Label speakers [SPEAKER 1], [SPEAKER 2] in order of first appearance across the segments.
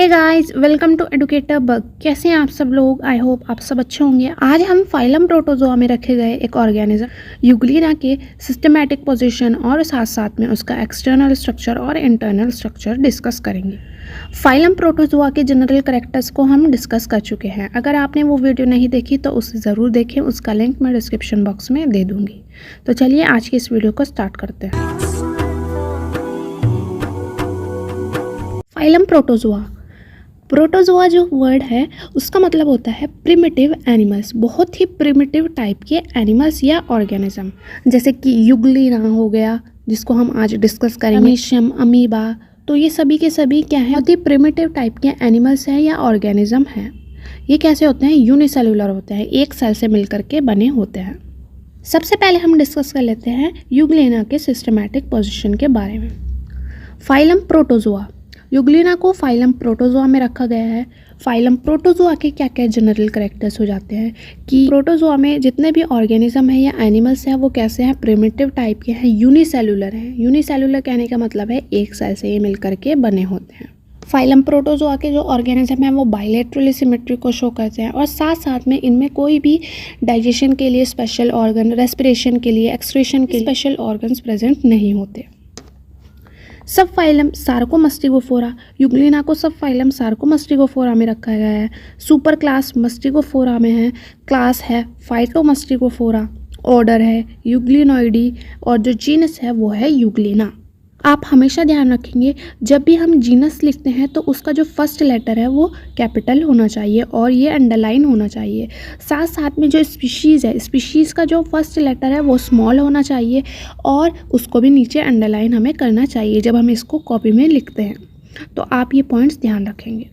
[SPEAKER 1] Hey guys, welcome to educator bug. कैसे हैं आप सब लोग? आई होप आप सब अच्छे होंगे। आज हम फाइलम प्रोटोजोआ में रखे गए एक ऑर्गेनिज्म यूग्लिना के सिस्टमैटिक पोजीशन और साथ साथ में उसका एक्सटर्नल स्ट्रक्चर और इंटरनल स्ट्रक्चर डिस्कस करेंगे। फाइलम प्रोटोजोआ के जनरल कैरेक्टर्स को हम डिस्कस कर चुके हैं। अगर आपने वो वीडियो नहीं देखी तो उसे ज़रूर देखें, उसका लिंक मैं डिस्क्रिप्शन बॉक्स में दे दूँगी। तो चलिए आज की इस वीडियो को स्टार्ट करते हैं। Phylum protozoa. प्रोटोजोआ जो वर्ड है उसका मतलब होता है प्रिमिटिव एनिमल्स, बहुत ही प्रिमिटिव टाइप के एनिमल्स या ऑर्गेनिज्म, जैसे कि युग्लिना हो गया जिसको हम आज डिस्कस करेंगे, अमीशियम, अमीबा। तो ये सभी के सभी क्या है, बहुत ही प्रिमिटिव टाइप के एनिमल्स हैं या ऑर्गेनिज्म हैं। ये कैसे होते हैं? यूनिसेलुलर होते हैं, एक सेल से मिलकर के बने होते हैं। सबसे पहले हम डिस्कस कर लेते हैं युग्लिना के सिस्टमैटिक पोजिशन के बारे में। फाइलम प्रोटोजोआ, युग्लिना को फाइलम प्रोटोजोआ में रखा गया है। फाइलम प्रोटोजोआ के क्या क्या जनरल कैरेक्टर्स हो जाते हैं कि प्रोटोजोआ में जितने भी ऑर्गेनिज्म हैं या एनिमल्स हैं वो कैसे हैं, प्रिमिटिव टाइप के हैं, यूनिसेलुलर हैं। यूनिसेलुलर कहने का मतलब है एक सेल से ये मिलकर के बने होते हैं। फाइलम प्रोटोजोआ के जो ऑर्गेनिज्म हैं वो बायलैटरली सिमेट्री को शो करते हैं और साथ साथ में इनमें कोई भी डाइजेशन के लिए स्पेशल ऑर्गन, रेस्पिरेशन के लिए, एक्सक्रीशन के लिए स्पेशल ऑर्गन्स प्रेजेंट नहीं होते। सब फाइलम सार्कोमस्टिगोफोरा, युग्लिना को सब फाइलम सार्कोमस्टिगोफोरा में रखा गया है। सुपर क्लास मस्टिगोफोरा में है, क्लास है फाइटोमस्टिगोफोरा, ऑर्डर है युग्लिनोइडी और जो जीनस है वो है युग्लिना। आप हमेशा ध्यान रखेंगे जब भी हम जीनस लिखते हैं तो उसका जो फर्स्ट लेटर है वो कैपिटल होना चाहिए और ये अंडरलाइन होना चाहिए। साथ साथ में जो स्पीशीज़ है, स्पीशीज़ का जो फर्स्ट लेटर है वो स्मॉल होना चाहिए और उसको भी नीचे अंडरलाइन हमें करना चाहिए जब हम इसको कॉपी में लिखते हैं। तो आप ये पॉइंट्स ध्यान रखेंगे।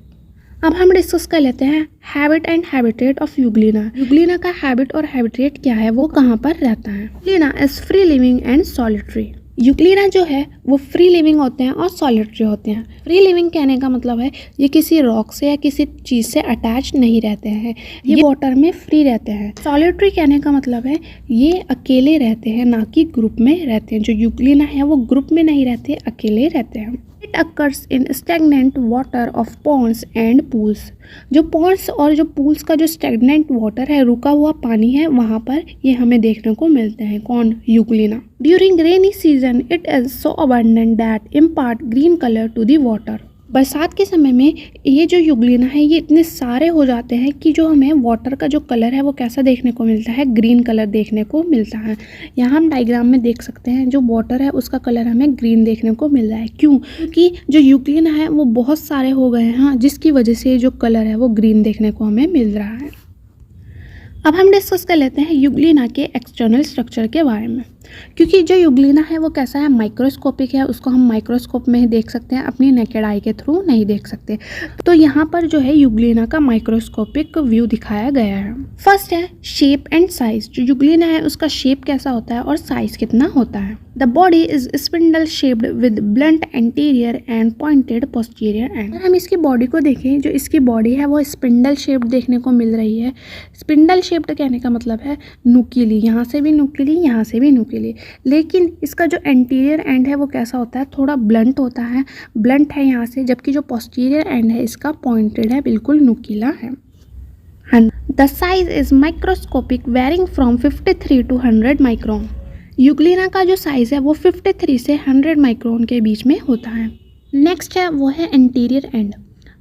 [SPEAKER 1] अब हम डिस्कस कर लेते हैं हैबिट एंड हैबिटेट ऑफ युग्लिना। युग्लिना का हैबिट और हैबिटेट क्या है, वो कहाँ पर रहता है? Euglena is free living and solitary. Euglena जो है वो फ्री लिविंग होते हैं और सॉलिटरी होते हैं। फ्री लिविंग कहने का मतलब है ये किसी रॉक से या किसी चीज़ से अटैच नहीं रहते हैं, ये वाटर में फ्री रहते हैं। सॉलिटरी कहने का मतलब है ये अकेले रहते हैं, ना कि ग्रुप में रहते हैं। जो युग्लिना है वो ग्रुप में नहीं रहते, अकेले रहते हैं। It occurs in stagnant water of ponds and pools. जो पॉन्ड्स और जो पूल्स का जो स्टैग्नेंट वाटर है, रुका हुआ पानी है, वहाँ पर ये हमें देखने को मिलते हैं। कौन? Euglena. During rainy season it is so abundant that impart green colour to the water. बरसात के समय में ये जो युग्लिना है ये इतने सारे हो जाते हैं कि जो हमें वाटर का जो कलर है वो कैसा देखने को मिलता है, ग्रीन कलर देखने को मिलता है। यहाँ हम डायग्राम में देख सकते हैं जो वाटर है उसका कलर हमें ग्रीन देखने को मिल रहा है। क्यों? क्योंकि जो युग्लिना है वो बहुत सारे हो गए हैं, हाँ, जिसकी वजह से जो कलर है वो ग्रीन देखने को हमें मिल रहा है। अब हम डिस्कस कर लेते हैं युग्लिना के एक्सटर्नल स्ट्रक्चर के बारे में। क्योंकि जो युग्लिना है वो कैसा है, माइक्रोस्कोपिक है, उसको हम माइक्रोस्कोप में ही देख सकते हैं, अपनी नेकेड आई के थ्रू नहीं देख सकते। तो यहाँ पर जो है युग्लिना का माइक्रोस्कोपिक व्यू दिखाया गया है। फर्स्ट है शेप एंड साइज। जो युग्लिना है उसका शेप कैसा होता है और साइज कितना होता है। The body is spindle shaped with blunt anterior and pointed posterior and. हम इसकी बॉडी को देखें, जो इसकी बॉडी है वो स्पिंडल शेप्ड देखने को मिल रही है। स्पिंडल शेप्ड कहने का मतलब है नुकीली, यहाँ से भी नुकीली, यहाँ से भी नुकीली। लेकिन इसका जो एंटीरियर एंड है वो कैसा होता है, थोड़ा ब्लंट होता है, ब्लंट है यहाँ से, जबकि जो पोस्टीरियर एंड है इसका पॉइंटेड है, बिल्कुल नुकीला है। The size is microscopic varying from 53 to 100 micron. Euglena का जो साइज है वो 53 से 100 माइक्रोन के बीच में होता है। नेक्स्ट है वो है anterior and.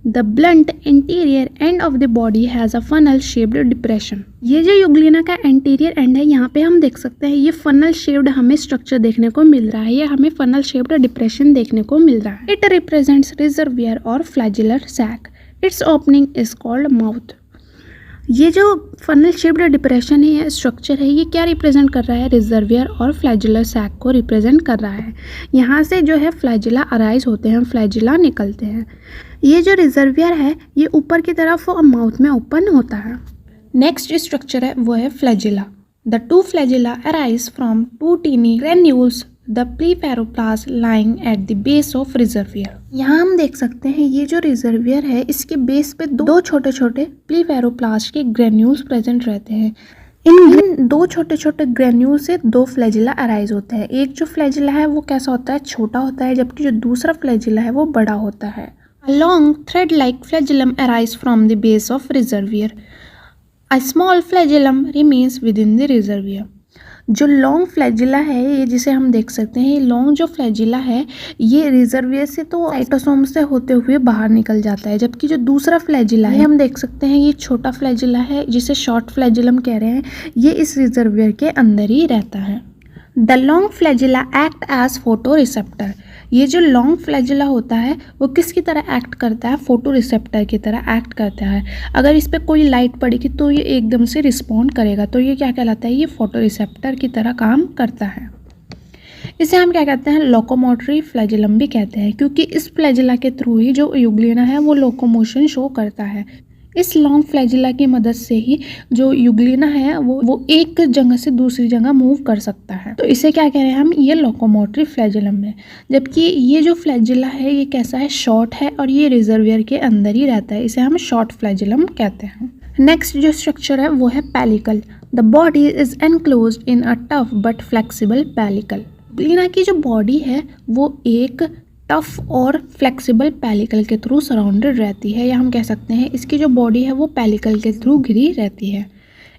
[SPEAKER 1] The blunt interior end of the body has a funnel shaped depression. ये जो युग्लिना का एंटीरियर एंड है यहाँ पे हम देख सकते हैं ये फनल शेप्ड हमें स्ट्रक्चर देखने को मिल रहा है, ये हमें फनल शेप्ड डिप्रेशन देखने को मिल रहा है। इट रिप्रेजेंट्स रिजर्वियर और flagellar sac. Its opening is called mouth. ये जो फनल शेप्ड डिप्रेशन है, स्ट्रक्चर है, ये क्या रिप्रेजेंट कर रहा है? रिजर्वियर और फ्लैजिलर सैक को रिप्रेजेंट कर रहा है। यहाँ से जो है फ्लैजिला अराइज होते हैं, फ्लैजिला निकलते हैं। ये जो रिजर्वियर है ये ऊपर की तरफ और माउथ में ओपन होता है। नेक्स्ट स्ट्रक्चर है वो है flagella. The two flagella arise from two tiny granules the blepharoplast lying at the base of reservoir. यहाँ हम देख सकते हैं ये जो रिजर्वियर है इसके बेस पे दो छोटे छोटे प्लीफेरोप्लास्ट के ग्रेन्यूल्स प्रेजेंट रहते हैं। इन दो छोटे छोटे ग्रेन्यूल से दो फ्लैजिला अराइज होते हैं। एक जो फ्लैजिला है वो कैसा होता है, छोटा होता है, जबकि जो दूसरा फ्लैजिला है वो बड़ा होता है। A long thread-like flagellum arises from the base of reservoir. A small flagellum remains within the reservoir. जो लॉन्ग फ्लैजिला है ये जिसे हम देख सकते हैं, ये लॉन्ग जो फ्लैजिला है ये रिजर्वियर से तो साइटोसोम से होते हुए बाहर निकल जाता है, जबकि जो दूसरा फ्लैजिला है हम देख सकते हैं ये छोटा फ्लैजिला है जिसे शॉर्ट फ्लैजिलम कह रहे हैं, ये इस रिजर्वियर के अंदर ही रहता है। The long flagella act as photoreceptor. ये जो लॉन्ग फ्लैजिला होता है वो किसकी तरह एक्ट करता है, फोटो रिसेप्टर की तरह एक्ट करता है। अगर इस पर कोई लाइट पड़ेगी तो ये एकदम से रिस्पॉन्ड करेगा, तो ये क्या कहलाता है, ये फोटो रिसेप्टर की तरह काम करता है। इसे हम क्या कहते हैं, लोकोमोटरी फ्लैजिलम भी कहते हैं, क्योंकि इस फ्लैजिला के थ्रू ही जो यूग्लिना है वो लोकोमोशन शो करता है। इस लॉन्ग फ्लैजिला की मदद से ही जो यूग्लिना है वो एक जगह से दूसरी जगह मूव कर सकता है, तो इसे क्या कह रहे हैं हम, ये लोकोमोटरी फ्लैजिलम है। जबकि ये जो फ्लैजिला है ये कैसा है, शॉर्ट है और ये रिजर्वियर के अंदर ही रहता है, इसे हम शॉर्ट फ्लैजिलम कहते हैं। नेक्स्ट जो स्ट्रक्चर है वो है pellicle. The body is enclosed in a tough but flexible pellicle. Euglena की जो बॉडी है वो एक टफ और फ्लेक्सिबल पेलिकल के थ्रू सराउंडेड रहती है, या हम कह सकते हैं इसकी जो बॉडी है वो पेलिकल के थ्रू घिरी रहती है।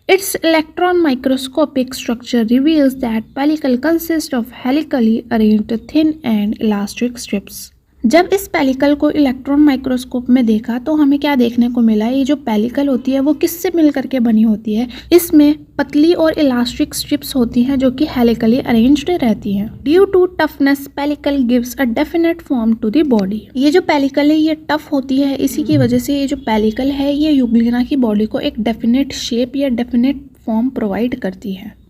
[SPEAKER 1] It's electron microscopic structure reveals that pellicle consist of helically arranged thin and elastic strips. जब इस पेलिकल को इलेक्ट्रॉन माइक्रोस्कोप में देखा तो हमें क्या देखने को मिला, ये जो पेलिकल होती है वो किससे मिलकर के बनी होती है, इसमें पतली और इलास्टिक स्ट्रिप्स होती हैं जो कि हेलिकली अरेंज्ड रहती हैं। Due to toughness pellicle gives a definite form to the body. ये जो पेलिकल है ये टफ होती है, इसी की वजह से ये जो पेलिकल है ये यूग्लिना की बॉडी को एक डेफिनेट शेप या डेफिनेट फॉर्म प्रोवाइड करती है।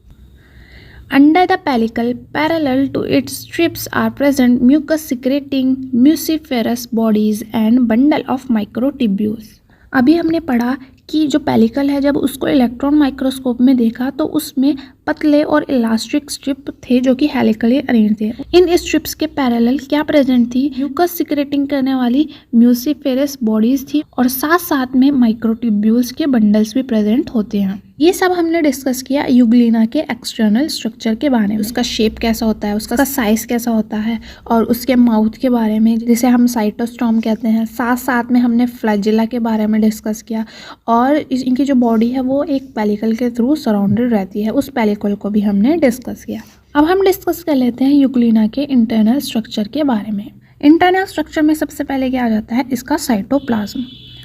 [SPEAKER 1] Under the pellicle, parallel to its strips are present mucus-secreting muciferous bodies and bundle of microtubules. अभी हमने पढ़ा कि जो पेलिकल है जब उसको इलेक्ट्रॉन माइक्रोस्कोप में देखा तो उसमें पतले और इलास्टिक स्ट्रिप थे जो कि हेलिकली अरेंज थे। इन स्ट्रिप्स के पैरेलल क्या प्रेजेंट थी, म्यूकस सिक्रेटिंग करने वाली म्यूसिफेरस बॉडीज थी और साथ साथ में माइक्रोट्यूब्यूल्स के बंडल्स भी प्रेजेंट होते हैं। ये सब हमने डिस्कस किया यूग्लिना के एक्सटर्नल स्ट्रक्चर के बारे में, उसका शेप कैसा होता है, उसका साइज कैसा होता है और उसके माउथ के बारे में जिसे हम साइटोस्टॉम कहते हैं। साथ साथ में हमने फ्लैजिला के बारे में डिस्कस किया और इनकी जो बॉडी है वो एक पेलिकल के थ्रू सराउंडेड रहती है, उस पेलिकल को भी हमने डिस्कस किया। अब हम डिस्कस कर लेते हैं यूग्लिना के इंटरनल स्ट्रक्चर के बारे में। इंटरनल स्ट्रक्चर में सबसे पहले क्या आ जाता है, इसका cytoplasm.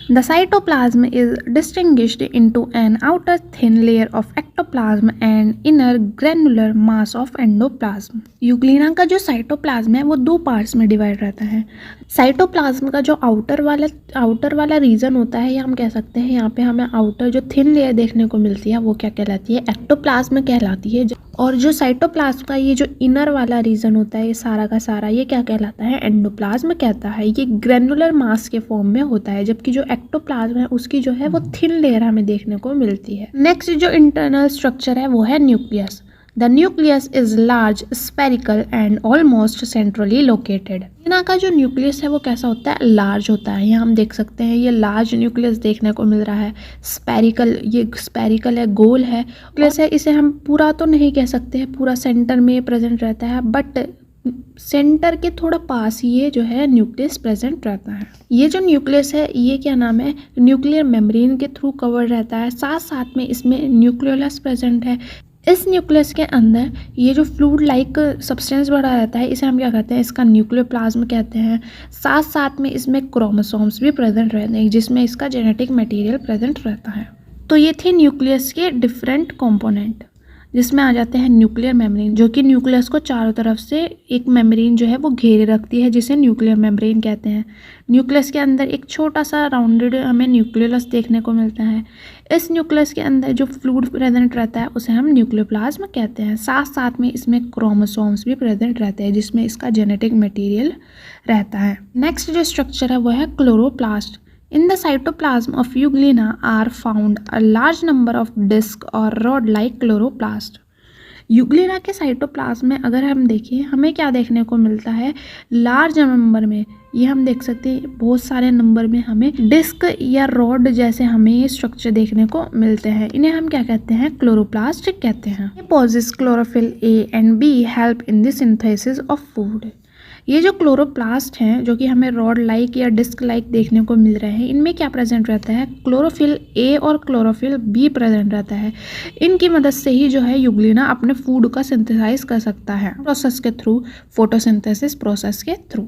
[SPEAKER 1] The cytoplasm is distinguished into an outer thin layer of ectoplasm and inner granular mass of endoplasm. Euglena का जो साइटोप्लाज्म है वो दो पार्ट्स में डिवाइड रहता है। साइटोप्लाज्म का जो आउटर वाला रीजन होता है, या हम कह सकते हैं यहाँ पे हमें आउटर जो थिन लेयर देखने को मिलती है वो क्या कहलाती है, एक्टोप्लाज्म कहलाती है। और जो साइटोप्लाज्म का ये जो इनर वाला रीजन होता है ये सारा का सारा ये क्या कहलाता है, एंडोप्लाज्म कहता है। ये ग्रेनुलर मास के फॉर्म में होता है, जबकि जो एक्टोप्लाज्म है उसकी जो है वो थिन लेयर हमें देखने को मिलती है। नेक्स्ट जो इंटरनल स्ट्रक्चर है वो है nucleus. The nucleus is large, spherical and almost centrally located. Euglena का जो न्यूक्लियस है वो कैसा होता है, लार्ज होता है। यहाँ हम देख सकते हैं ये लार्ज न्यूक्लियस देखने को मिल रहा है। स्पेरिकल, ये स्पेरिकल है, गोल है न्यूक्लियस है। इसे हम पूरा तो नहीं कह सकते हैं, पूरा सेंटर में प्रेजेंट रहता है, बट सेंटर के थोड़ा पास ये जो है न्यूक्लियस प्रेजेंट रहता है। ये जो न्यूक्लियस है ये क्या नाम है, न्यूक्लियर मेम्ब्रेन के थ्रू कवर रहता है। साथ साथ में इसमें न्यूक्लियोलस प्रेजेंट है। इस न्यूक्लियस के अंदर ये जो फ्लूइड लाइक सब्सटेंस भरा रहता है इसे हम क्या कहते हैं, इसका न्यूक्लियोप्लाज्म कहते हैं। साथ साथ में इसमें क्रोमोसोम्स भी प्रेजेंट रहते हैं जिसमें इसका जेनेटिक मटेरियल प्रेजेंट रहता है। तो ये थे न्यूक्लियस के डिफरेंट कंपोनेंट, जिसमें आ जाते हैं न्यूक्लियर मेम्ब्रेन, जो कि न्यूक्लियस को चारों तरफ से एक मेम्ब्रेन जो है वो घेरे रखती है, जिसे न्यूक्लियर मेम्ब्रेन कहते हैं। न्यूक्लियस के अंदर एक छोटा सा राउंडेड हमें न्यूक्लियोलस देखने को मिलता है। इस न्यूक्लियस के अंदर जो फ्लूइड प्रेजेंट रहता है उसे हम न्यूक्लियोप्लाज्म कहते हैं। साथ साथ में इसमें क्रोमोसोम्स भी प्रेजेंट रहते हैं जिसमें इसका जेनेटिक मटेरियल रहता है। नेक्स्ट जो स्ट्रक्चर है वो है chloroplast. In the cytoplasm of Euglena are found a large number of disc or rod-like chloroplast. Euglena के साइटोप्लाज्म में अगर हम देखें हमें क्या देखने को मिलता है, लार्ज नंबर में ये हम देख सकते हैं, बहुत सारे नंबर में हमें डिस्क या रॉड जैसे हमें ये स्ट्रक्चर देखने को मिलते हैं। इन्हें हम क्या कहते हैं, क्लोरोप्लास्ट कहते हैं। ये possess chlorophyll a and b help in the synthesis of food. ये जो क्लोरोप्लास्ट हैं जो कि हमें रॉड लाइक या डिस्क लाइक देखने को मिल रहे हैं, इनमें क्या प्रेजेंट रहता है, क्लोरोफिल ए और क्लोरोफिल बी प्रेजेंट रहता है। इनकी मदद से ही जो है यूग्लिना अपने फूड का सिंथेसाइज कर सकता है प्रोसेस के थ्रू, फोटोसिंथेसिस प्रोसेस के through.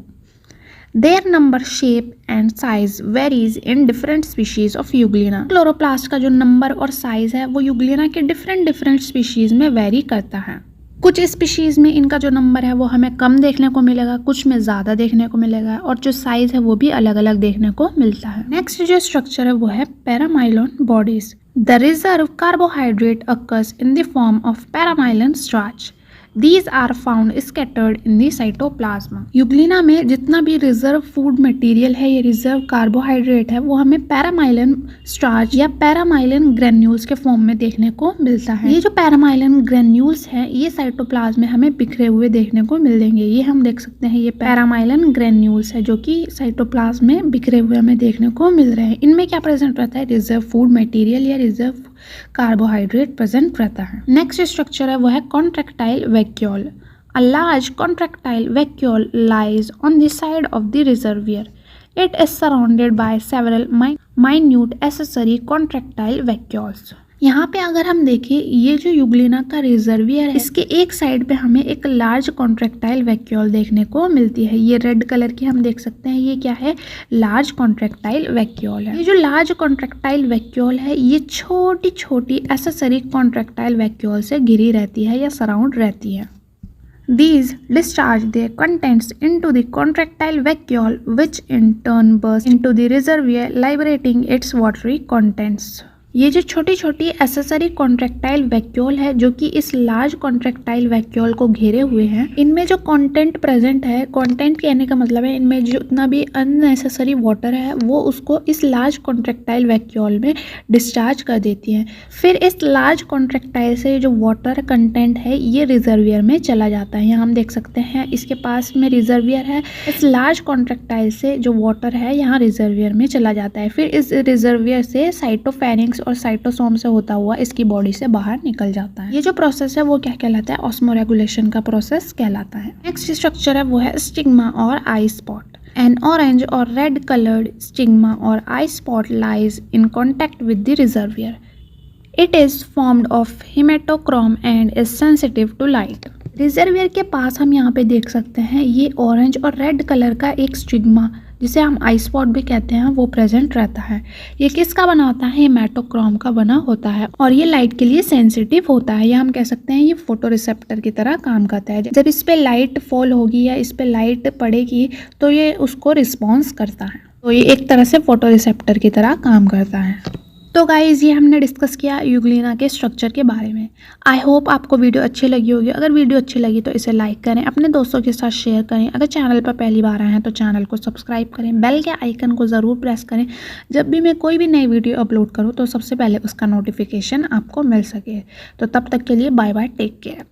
[SPEAKER 1] Their number, shape and size varies in different species of Euglena. Chloroplast का जो नंबर और साइज है वो यूग्लिना के डिफरेंट स्पीशीज में वेरी करता है। कुछ स्पीशीज में इनका जो नंबर है वो हमें कम देखने को मिलेगा, कुछ में ज़्यादा देखने को मिलेगा, और जो साइज है वो भी अलग अलग देखने को मिलता है। नेक्स्ट जो स्ट्रक्चर है वो है paramylon bodies. The reserve carbohydrate occurs in the form of paramyelin starch. These are found scattered in the cytoplasm. Euglena में जितना भी रिजर्व फूड मटेरियल है या रिजर्व कार्बोहाइड्रेट है वो हमें पैरामाइलिन स्टार्च या पैरामाइलिन ग्रेन्यूल्स के फॉर्म में देखने को मिलता है। ये जो पैरामाइलिन ग्रेन्यूल्स हैं ये साइटोप्लाज्म में हमें बिखरे हुए देखने को मिलेंगे। ये हम देख सकते हैं, ये पैरामाइलिन ग्रेन्यूल्स है जो कि साइटोप्लाज्म में बिखरे हुए हमें देखने को मिल रहे हैं। इनमें क्या प्रेजेंट रहता है, रिजर्व फूड मटेरियल या रिजर्व कार्बोहाइड्रेट प्रेजेंट रहता है। नेक्स्ट स्ट्रक्चर है वो है contractile vacuole. A large contractile vacuole lies on the side of the reservoir. It is surrounded by several minute accessory contractile vacuoles. यहाँ पे अगर हम देखें ये जो यूग्लिना का रिजर्वियर है इसके एक साइड पे हमें एक लार्ज कॉन्ट्रैक्टाइल वैक्यूल देखने को मिलती है। ये रेड कलर की हम देख सकते हैं, ये क्या है, लार्ज कॉन्ट्रैक्टाइल वैक्यूल है। ये जो लार्ज कॉन्ट्रैक्टाइल वैक्यूल है ये छोटी छोटी एसेसरी कॉन्ट्रैक्टाइल वैक्यूल से घिरी रहती है या सराउंड रहती है। These discharge their contents into the contractile vacuole, which in turn bursts into the reservoir, liberating its watery contents. ये जो छोटी छोटी एसेसरी कॉन्ट्रैक्टाइल वैक्यूल है जो कि इस लार्ज कॉन्ट्रैक्टाइल वैक्यूल को घेरे हुए हैं, इनमें जो कंटेंट प्रेजेंट है, कंटेंट कहने का मतलब है इनमें जितना भी अननेसेसरी वाटर है वो उसको इस लार्ज कॉन्ट्रैक्टाइल वैक्यूल में डिस्चार्ज कर देती हैं। फिर इस लार्ज कॉन्ट्रैक्टाइल से जो वाटर कंटेंट है ये रिजर्वियर में चला जाता है। यहाँ हम देख सकते हैं इसके पास में रिजर्वियर है, इस लार्ज कॉन्ट्रैक्टाइल से जो वाटर है यहाँ रिजर्वियर में चला जाता है। फिर इस रिजर्वियर से साइटोफेरिंक्स और साइटोसोम से होता हुआ इसकी बॉडी से बाहर निकल जाता है। ये जो प्रोसेस है वो क्या कहलाता है, ऑस्मोरेगुलेशन का प्रोसेस कहलाता है। नेक्स्ट स्ट्रक्चर है वो है स्टिग्मा और आई spot. An orange or red colored stigma or eye spot lies in contact with the reservoir. It is formed of hematochrome and is sensitive to light. Reservoir के पास हम यहाँ पे देख सकते हैं ये ऑरेंज और रेड कलर का एक स्टिग्मा जिसे हम आई स्पॉट भी कहते हैं वो प्रेजेंट रहता है। ये किसका बना होता है, हेमाटोक्रोम का बना होता है और ये लाइट के लिए सेंसिटिव होता है या हम कह सकते हैं ये फोटो रिसेप्टर की तरह काम करता है। जब इस पे लाइट फॉल होगी या इस पे लाइट पड़ेगी तो ये उसको रिस्पॉन्स करता है, तो ये एक तरह से फोटो रिसेप्टर की तरह काम करता है। तो गाइज़ ये हमने डिस्कस किया यूग्लिना के स्ट्रक्चर के बारे में। आई होप आपको वीडियो अच्छी लगी होगी। अगर वीडियो अच्छी लगी तो इसे लाइक करें, अपने दोस्तों के साथ शेयर करें। अगर चैनल पर पहली बार आए हैं तो चैनल को सब्सक्राइब करें, बेल के आइकन को ज़रूर प्रेस करें। जब भी मैं कोई भी नई वीडियो अपलोड करूँ तो सबसे पहले उसका नोटिफिकेशन आपको मिल सके। तो तब तक के लिए बाय बाय, टेक केयर।